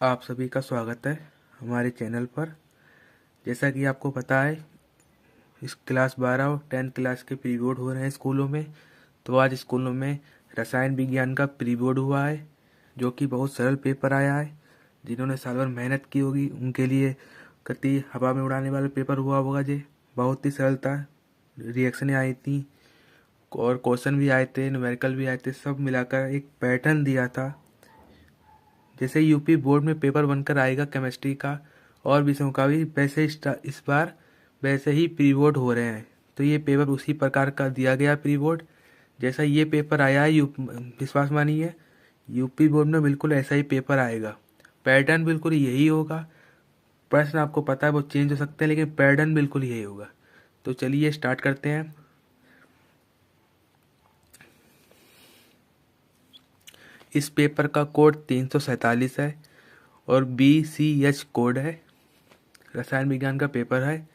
आप सभी का स्वागत है हमारे चैनल पर। जैसा कि आपको पता है, इस क्लास 12 और 10th क्लास के प्री बोर्ड हो रहे हैं स्कूलों में। तो आज स्कूलों में रसायन विज्ञान का प्री बोर्ड हुआ है, जो कि बहुत सरल पेपर आया है। जिन्होंने साल भर मेहनत की होगी उनके लिए कति हवा में उड़ाने वाला पेपर हुआ होगा। जी, बहुत ही सरल था। रिएक्शनें आई थी और क्वेश्चन भी आए थे, न्यूमेरिकल भी आए थे। सब मिलाकर एक पैटर्न दिया था। जैसे यूपी बोर्ड में पेपर बनकर आएगा केमिस्ट्री का और विषयों का भी, वैसे इस बार वैसे ही प्री बोर्ड हो रहे हैं। तो ये पेपर उसी प्रकार का दिया गया प्री बोर्ड। जैसा ये पेपर आया है, विश्वास मानिए यूपी बोर्ड में बिल्कुल ऐसा ही पेपर आएगा। पैटर्न बिल्कुल यही होगा। प्रश्न आपको पता है वो चेंज हो सकते हैं, लेकिन पैटर्न बिल्कुल यही होगा। तो चलिए स्टार्ट करते हैं। इस पेपर का कोड 347 है और BCH कोड है। रसायन विज्ञान का पेपर है।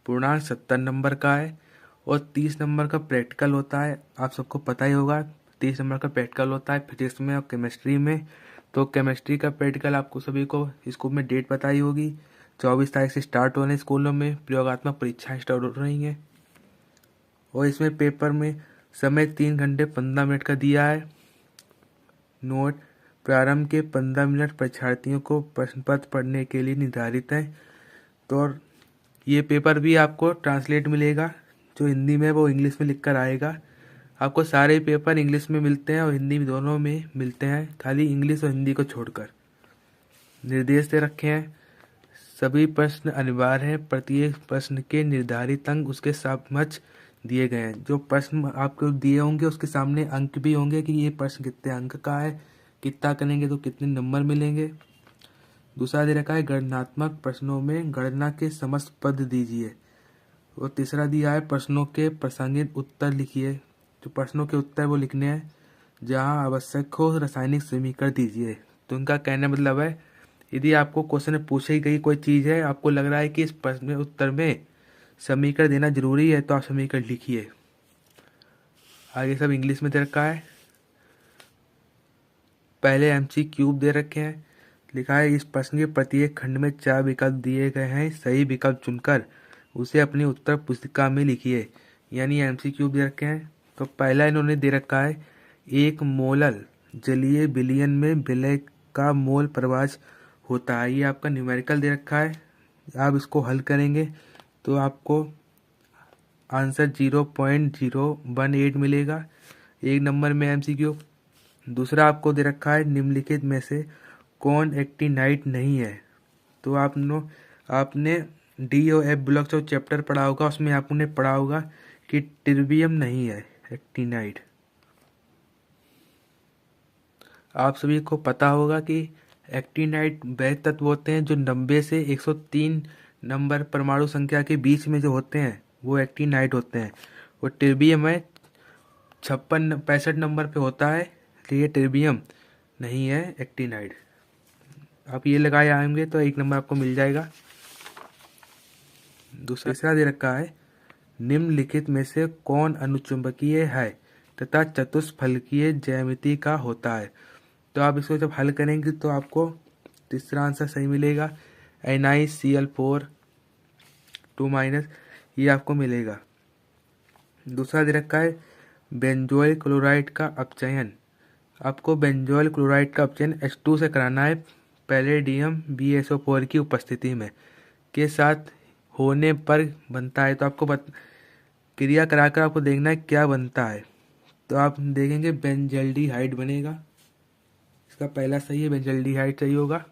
पूर्णांक 70 नंबर का है और 30 नंबर का प्रैक्टिकल होता है। आप सबको पता ही होगा 30 नंबर का प्रैक्टिकल होता है फिजिक्स में और केमिस्ट्री में। तो केमिस्ट्री का प्रैक्टिकल आपको सभी को स्कूल में डेट पता ही होगी। 24 तारीख से स्टार्ट होने स्कूलों में प्रयोगात्मक परीक्षाएं स्टार्ट हो रही हैं। और इसमें पेपर में समय 3 घंटे 15 मिनट का दिया है। नोट: प्रारंभ के 15 मिनट परीक्षार्थियों को प्रश्न पत्र पढ़ने के लिए निर्धारित है। तो और ये पेपर भी आपको ट्रांसलेट मिलेगा। जो हिंदी में वो इंग्लिश में लिख कर आएगा। आपको सारे पेपर इंग्लिश में मिलते हैं और हिंदी में, दोनों में मिलते हैं, खाली इंग्लिश और हिंदी को छोड़कर। निर्देश दे रखे हैं। सभी प्रश्न अनिवार्य हैं। प्रत्येक प्रश्न के निर्धारित अंक उसके समक्ष दिए गए हैं। जो प्रश्न आपको दिए होंगे उसके सामने अंक भी होंगे कि ये प्रश्न कितने अंक का है, कितना करेंगे तो कितने नंबर मिलेंगे। दूसरा दे रखा है गणनात्मक प्रश्नों में गणना के समस्त पद दीजिए। और तीसरा दिया है प्रश्नों के प्रासंगिक उत्तर लिखिए। जो प्रश्नों के उत्तर वो लिखने हैं। जहां आवश्यक हो रासायनिक समीकरण दीजिए। तो उनका कहने मतलब है, यदि आपको क्वेश्चन में पूछी गई कोई चीज है, आपको लग रहा है कि इस प्रश्न में उत्तर में समीकरण देना जरूरी है, तो आप समीकरण लिखिए। आगे सब इंग्लिश में दे रखा है। पहले MCQ दे रखे हैं। लिखा है इस प्रश्न के प्रत्येक खंड में 4 विकल्प दिए गए हैं। सही विकल्प चुनकर उसे अपनी उत्तर पुस्तिका में लिखिए। यानी MCQ दे रखे हैं। तो पहला इन्होंने दे रखा है, 1 मोलर जलीय विलयन में विलय का मोल प्रवाह होता है। ये आपका न्यूमेरिकल दे रखा है। आप इसको हल करेंगे तो आपको आंसर 0.018 मिलेगा। एक नंबर में MCQ। दूसरा आपको दे रखा है, निम्नलिखित में से कौन एक्टिनाइड नहीं है। तो आपने DOF ब्लॉक जो चैप्टर पढ़ा होगा उसमें आपने पढ़ा होगा कि टिर्बियम नहीं है एक्टिनाइड। आप सभी को पता होगा कि एक्टिनाइड वह तत्व होते हैं जो 90 से 103 नंबर परमाणु संख्या के बीच में जो होते हैं वो एक्टिनाइड होते हैं। और टिर्बियम है 65 नंबर पे होता है, तो ये टिर्बियम नहीं है एक्टिनाइड। आप ये लगाए आएंगे तो 1 नंबर आपको मिल जाएगा। दूसरा दे रखा है, निम्नलिखित में से कौन अनुचुंबकीय है तथा चतुष्फलकीय ज्यामिति का होता है। तो आप इसको जब हल करेंगे तो आपको तीसरा आंसर सही मिलेगा। NiCl4 2- ये आपको मिलेगा। दूसरा दे रखा है, बेंजोइल क्लोराइड का अपचयन। आपको बेंजोइल क्लोराइड का अपचयन H2 से कराना है पैलेडियम BaSO4 की उपस्थिति में के साथ होने पर बनता है। तो आपको क्रिया कराकर आपको देखना है क्या बनता है। तो आप देखेंगे बेंजल्डिहाइड बनेगा। इसका पहला सही है, बेंजल्डिहाइड सही होगा।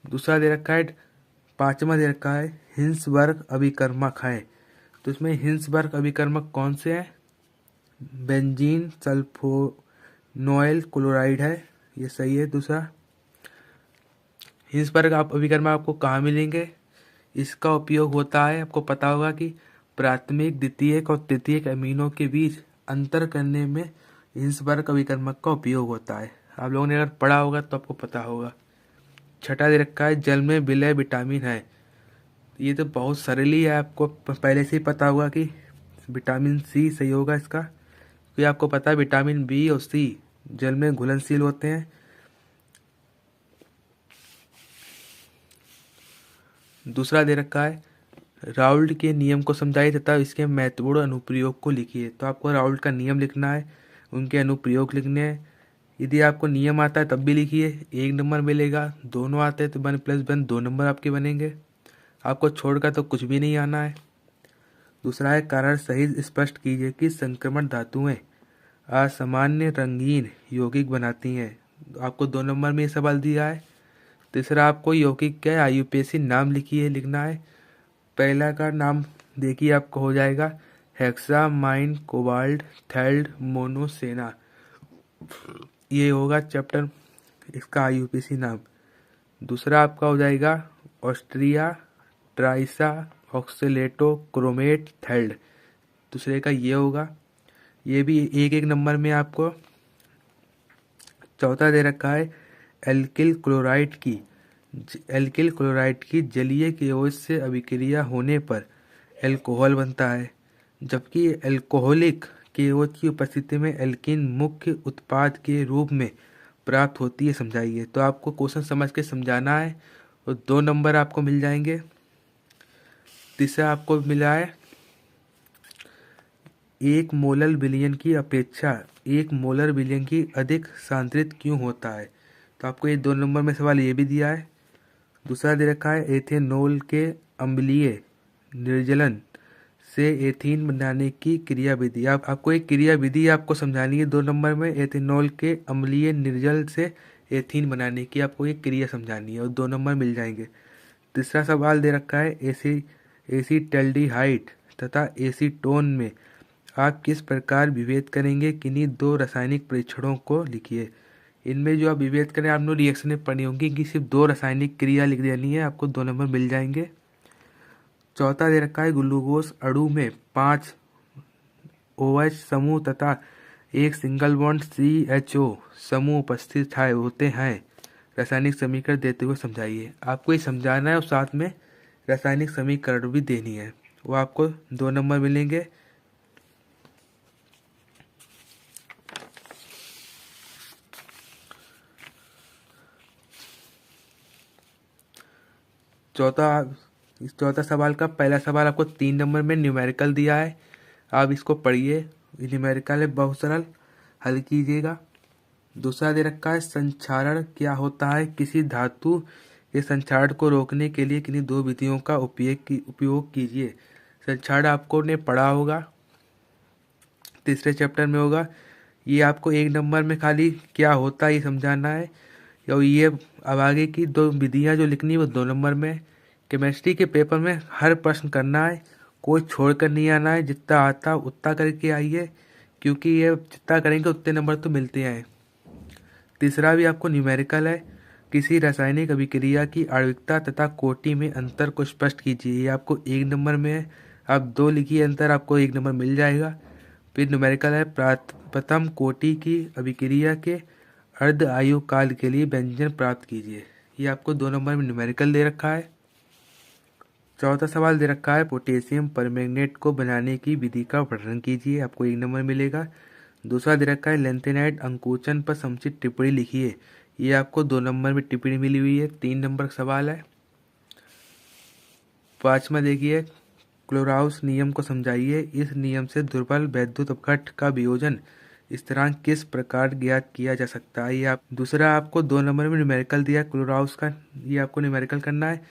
दूसरा दे रखा है, पांचवा दे रखा है, हिंसबर्ग अभिकर्मक है। तो इसमें हिंसबर्ग अभिकर्मक कौन से हैं? बेंजीन सल्फोनोइल क्लोराइड है, ये सही है। दूसरा, हिंसबर्ग आप अभिकर्मक आपको कहाँ मिलेंगे? इसका उपयोग होता है, आपको पता होगा कि प्राथमिक, द्वितीयक और तृतीयक अमीनों के बीच अंतर करने में हिंसबर्ग अभिकर्मक का उपयोग होता है। आप लोगों ने अगर पढ़ा होगा तो आपको पता होगा। छठा दे रखा है, जल में विलय विटामिन है। ये तो बहुत सरल ही है, आपको पहले से ही पता होगा कि विटामिन C सही होगा इसका। क्योंकि आपको पता है विटामिन B और C जल में घुलनशील होते हैं। दूसरा दे रखा है राउल्ट के नियम को समझाइए तथा इसके महत्वपूर्ण अनुप्रयोग को लिखिए। तो आपको राउल्ट का नियम लिखना है, उनके अनुप्रयोग लिखने हैं। यदि आपको नियम आता है तब भी लिखिए, 1 नंबर मिलेगा। दोनों आते हैं तो 1+1 2 नंबर आपके बनेंगे। आपको छोड़कर तो कुछ भी नहीं आना है। दूसरा है कारण सहित स्पष्ट कीजिए कि संक्रमण धातुएं असामान्य रंगीन यौगिक बनाती हैं। आपको 2 नंबर में ये सवाल दिया है। तीसरा आपको यौगिक का आयुपेशी नाम लिखना है। पहला का नाम देखिए आपको हो जाएगा हेक्सामाइन कोबाल्ट थैल्ड मोनोसेना, ये होगा चैप्टर इसका आयुपेशी नाम। दूसरा आपका हो जाएगा ऑस्ट्रिया ट्राइसा ऑक्सीलेटो क्रोमेट थैल्ड, दूसरे का ये होगा। ये भी 1-1 नंबर में आपको। चौथा दे रखा है एल्किल क्लोराइड की जलीय केओज से अभिक्रिया होने पर एल्कोहल बनता है, जबकि एल्कोहलिक केओज की उपस्थिति में एल्कीन मुख्य उत्पाद के रूप में प्राप्त होती है। समझाइए। तो आपको क्वेश्चन समझ के समझाना है और 2 नंबर आपको मिल जाएंगे। तीसरा आपको मिला है 1 मोलर विलयन की अपेक्षा 1 मोलर विलयन की अधिक सांद्रित क्यों होता है। तो आपको ये 2 नंबर में सवाल ये भी दिया है। दूसरा दे रखा है एथेनॉल के अम्लीय निर्जलन से एथीन बनाने की क्रिया विधि। आपको एक क्रिया विधि आपको समझानी है 2 नंबर में। एथेनॉल के अम्लीय निर्जल से एथीन बनाने की आपको एक क्रिया समझानी है और 2 नंबर मिल जाएंगे। तीसरा सवाल दे रखा है एसीटल्डिहाइड तथा एसीटोन में आप किस प्रकार विभेद करेंगे, किन्हीं 2 रासायनिक परीक्षणों को लिखिए। इनमें जो आप विभेद करें आपने रिएक्शनें पढ़ी होंगी कि सिर्फ 2 रासायनिक क्रिया लिख देनी है, आपको 2 नंबर मिल जाएंगे। चौथा दे रखा है ग्लूकोज अणु में 5 OH समूह तथा एक सिंगल बॉन्ड CHO समूह उपस्थित होते हैं, रासायनिक समीकरण देते हुए समझाइए। आपको ये समझाना है और साथ में रासायनिक समीकरण भी देनी है, वो आपको 2 नंबर मिलेंगे। चौथा सवाल का पहला सवाल आपको 3 नंबर में न्यूमेरिकल दिया है, आप इसको पढ़िए। न्यूमेरिकल है, बहुत सरल, हल कीजिएगा। दूसरा दे रखा है संक्षारण क्या होता है, किसी धातु के संक्षारण को रोकने के लिए किन्हीं 2 विधियों का उपयोग कीजिए। संक्षारण आपको ने पढ़ा होगा, तीसरे चैप्टर में होगा। ये आपको 1 नंबर में खाली क्या होता है ये समझाना है। और ये अब आगे की 2 विधियां जो लिखनी है वो 2 नंबर में। केमिस्ट्री के पेपर में हर प्रश्न करना है, कोई छोड़कर नहीं आना है, जितना आता उतना करके आइए, क्योंकि ये जितना करेंगे उतने नंबर तो मिलते हैं। तीसरा भी आपको न्यूमेरिकल है, किसी रासायनिक अभिक्रिया की आणविकता तथा कोटि में अंतर को स्पष्ट कीजिए। ये आपको 1 नंबर में है, आप 2 लिखिए अंतर, आपको 1 नंबर मिल जाएगा। फिर न्यूमेरिकल है प्रथम कोटि की अभिक्रिया के अर्ध आयु काल के लिए व्यंजन प्राप्त कीजिए। ये आपको 2 नंबर में न्यूमेरिकल दे रखा है। चौथा सवाल दे रखा है पोटेशियम परमैंगनेट को बनाने की विधि का वर्णन कीजिए, आपको 1 नंबर मिलेगा। दूसरा दे रखा है लेंथेनाइट अंकुचन पर समुचित टिप्पणी लिखिए, ये आपको 2 नंबर में टिप्पणी मिली हुई है, 3 नंबर का सवाल है। पांचवा देखिए क्लोराउस नियम को समझाइए, इस नियम से दुर्बल वैद्युत अपघट्ट का वियोजन स्थिरांक किस प्रकार ज्ञात किया जा सकता है। ये आप दूसरा आपको 2 नंबर में न्यूमेरिकल दिया क्लोराउस का, ये आपको न्यूमेरिकल करना है।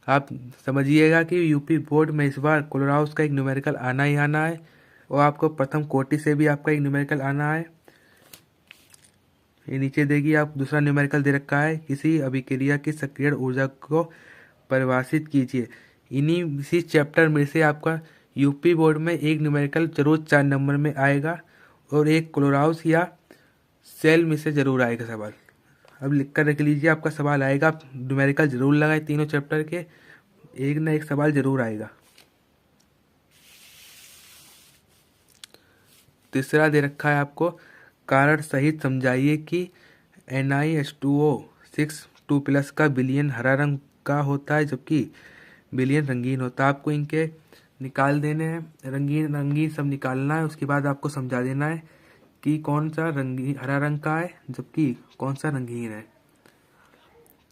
आप समझिएगा कि यूपी बोर्ड में इस बार क्लोराउस का एक न्यूमेरिकल आना ही आना है, और आपको प्रथम कोटि से भी आपका एक न्यूमेरिकल आना है। ये नीचे देगी आप दूसरा न्यूमेरिकल दे रखा है किसी अभिक्रिया की सक्रिय ऊर्जा को परिभाषित कीजिए। इसी चैप्टर में से आपका यूपी बोर्ड में एक न्यूमेरिकल जरूर 4 नंबर में आएगा और एक क्लोराउस या सेल में से जरूर आएगा सवाल। अब लिख कर रख लीजिए, आपका सवाल आएगा, आप न्यूमेरिकल जरूर लगाए, तीनों चैप्टर के एक ना एक सवाल जरूर आएगा। तीसरा दे रखा है आपको कारण सहित समझाइए कि NiH2O6 2+ का विलयन हरा रंग का होता है जबकि विलयन रंगीन होता है। आपको इनके निकाल देने हैं, रंगीन रंगीन सब निकालना है, उसके बाद आपको समझा देना है कि कौन सा रंगीन हरा रंग का है जबकि कौन सा रंगीन है।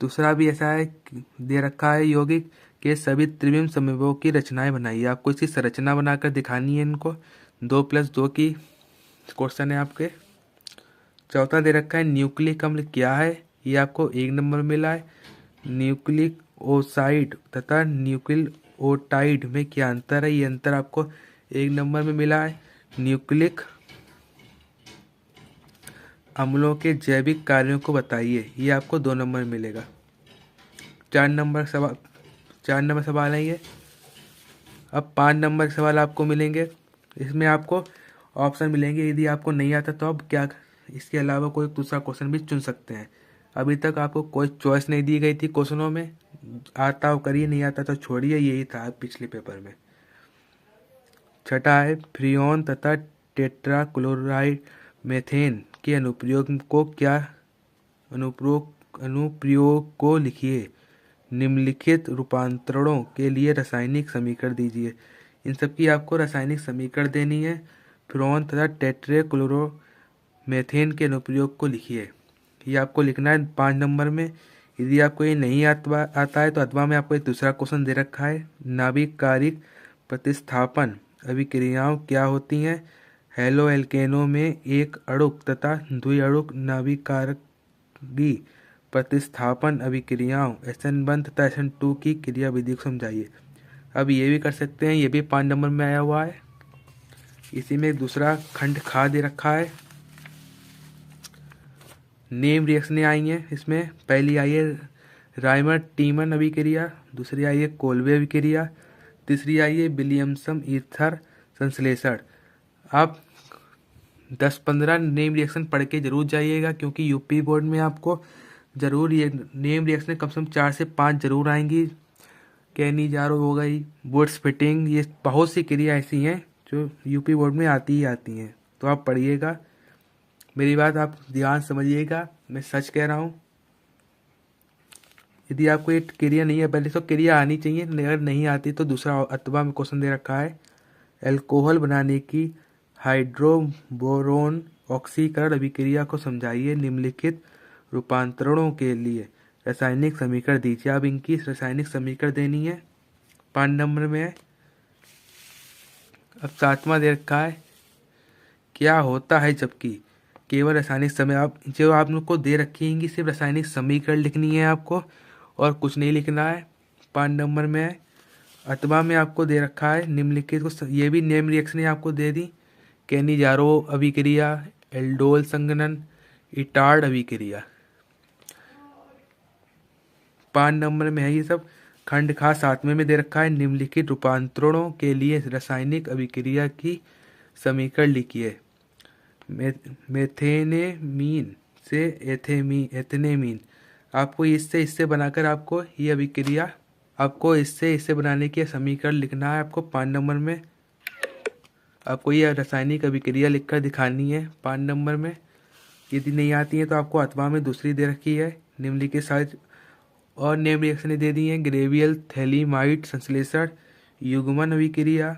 दूसरा भी ऐसा है दे रखा है यौगिक के सभी त्रिविम समूहों की रचनाएं बनाइए। आपको इसकी संरचना बनाकर दिखानी है इनको। 2+2 की क्वेश्चन है आपके। चौथा दे रखा है न्यूक्लिक अम्ल क्या है, ये आपको 1 नंबर मिला है। न्यूक्लिक ओसाइड तथा न्यूक्लिक ओटाइड में क्या अंतर है, ये अंतर आपको 1 नंबर में मिला है। न्यूक्लिक अम्लों के जैविक कार्यों को बताइए, ये आपको 2 नंबर मिलेगा। 4 नंबर सवाल है ये। अब 5 नंबर सवाल आपको मिलेंगे। इसमें आपको ऑप्शन मिलेंगे, यदि आपको नहीं आता तो आप क्या इसके अलावा कोई दूसरा क्वेश्चन भी चुन सकते हैं। अभी तक आपको कोई चॉइस नहीं दी गई थी क्वेश्चनों में, आता हो करिए, नहीं आता तो छोड़िए, यही था पिछले पेपर में। छठा है फ्रियोन तथा टेट्राक्लोराइड मेथेन के अनुप्रयोग को लिखिए। निम्नलिखित रूपांतरणों के लिए रासायनिक समीकरण दीजिए। इन सब की आपको रासायनिक समीकरण देनी है। फ्रियोन तथा टेट्राक्लोरोमेथेन के अनुप्रयोग को लिखिए, ये आपको लिखना है 5 नंबर में। यदि आपको ये नहीं आता है तो अथवा में आपको एक दूसरा क्वेश्चन दे रखा है, नाभिकारिक प्रतिस्थापन अभिक्रियाओं क्या होती हैं। हेलो एल्केनों में एक अणुक तथा द्विअणुक नाभिकारिक प्रतिस्थापन अभिक्रियाओं SN1 तथा SN2 की क्रियाविधि को समझाइए। अब ये भी कर सकते हैं, ये भी 5 नंबर में आया हुआ है। इसी में दूसरा खंड खा दे रखा है। नेम रिएक्शनें आई हैं इसमें। पहली आई है राइमर टीमन अभिक्रिया, दूसरी आई है कोल्बे अभिक्रिया, तीसरी आई है विलियमसन ईथर संश्लेषण। आप 10-15 नेम रिएक्शन पढ़ के जरूर जाइएगा, क्योंकि यूपी बोर्ड में आपको जरूर ये नेम रिएक्शन कम से कम 4 से 5 जरूर आएंगी। कैनी जारो हो गई, वुड्स फिटिंग, ये बहुत सी क्रिया ऐसी हैं जो यूपी बोर्ड में आती ही आती हैं। तो आप पढ़िएगा, मेरी बात आप ध्यान समझिएगा, मैं सच कह रहा हूँ। यदि आपको ये क्रिया नहीं है, पहले तो क्रिया आनी चाहिए, अगर नहीं आती तो दूसरा अथवा में क्वेश्चन दे रखा है, एल्कोहल बनाने की हाइड्रोबोरोन ऑक्सीकरण अभिक्रिया को समझाइए। निम्नलिखित रूपांतरणों के लिए रासायनिक समीकरण दीजिए। अब इनकी रासायनिक समीकरण देनी है, 5 नंबर में है। अब 7वां दे रखा है, क्या होता है जबकि केवल रासायनिक समय, आप जो आप लोग को दे रखी होंगी सिर्फ रासायनिक समीकरण लिखनी है आपको, और कुछ नहीं लिखना है। 5 नंबर में है। अथवा में आपको दे रखा है निम्नलिखित को, ये भी नेम रिएक्शन आपको दे दी। कैनिजारो अभिक्रिया, एल्डोल संघनन, इटार्ड अभिक्रिया। 5 नंबर में है ये सब। खंड खा 7वें में दे रखा है, निम्नलिखित रूपांतरणों के लिए रासायनिक अभिक्रिया की समीकरण लिखिए। मेथेनेमीन से एथेनेमीन। आपको इससे बनाकर आपको ये अभिक्रिया, आपको इससे बनाने की समीकरण लिखना है आपको 5 नंबर में। आपको ये रासायनिक अभिक्रिया लिखकर दिखानी है 5 नंबर में। यदि नहीं आती है तो आपको अथवा में दूसरी दे रखी है, निम्नलिखित साइज और नेम रिएक्शन दे दी हैं। ग्रेवियल थैलीमाइड संश्लेषण, युग्मन अभिक्रिया,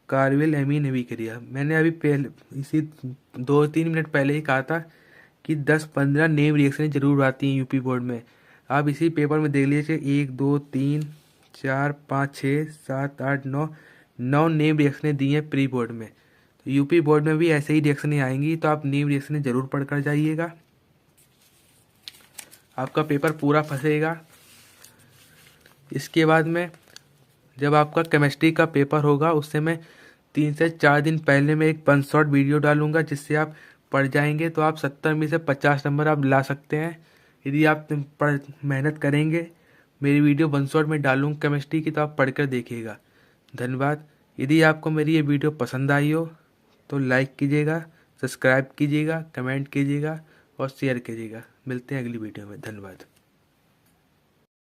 कार्बिल एमीन अभिक्रिया। मैंने अभी पहले इसी 2-3 मिनट पहले ही कहा था कि 10-15 नेम रिएक्शन जरूर आती हैं यूपी बोर्ड में। आप इसी पेपर में देख लीजिए, 1 2 3 4 5 6 7 8 9 नेम रिएक्शनें दी हैं प्री बोर्ड में। तो यूपी बोर्ड में भी ऐसे ही रिएक्शनें आएंगी, तो आप नेम रिएक्शनें जरूर पढ़ कर जाइएगा, आपका पेपर पूरा फंसेगा। इसके बाद में जब आपका केमिस्ट्री का पेपर होगा, उससे मैं 3 से 4 दिन पहले मैं एक 1 शॉट वीडियो डालूंगा, जिससे आप पढ़ जाएंगे तो आप 70 में से 50 नंबर आप ला सकते हैं, यदि आप मेहनत करेंगे। मेरी वीडियो 1 शॉट में डालूंगा केमिस्ट्री की, तो आप पढ़कर देखिएगा। धन्यवाद। यदि आपको मेरी ये वीडियो पसंद आई हो तो लाइक कीजिएगा, सब्सक्राइब कीजिएगा, कमेंट कीजिएगा और शेयर कीजिएगा। मिलते हैं अगली वीडियो में। धन्यवाद।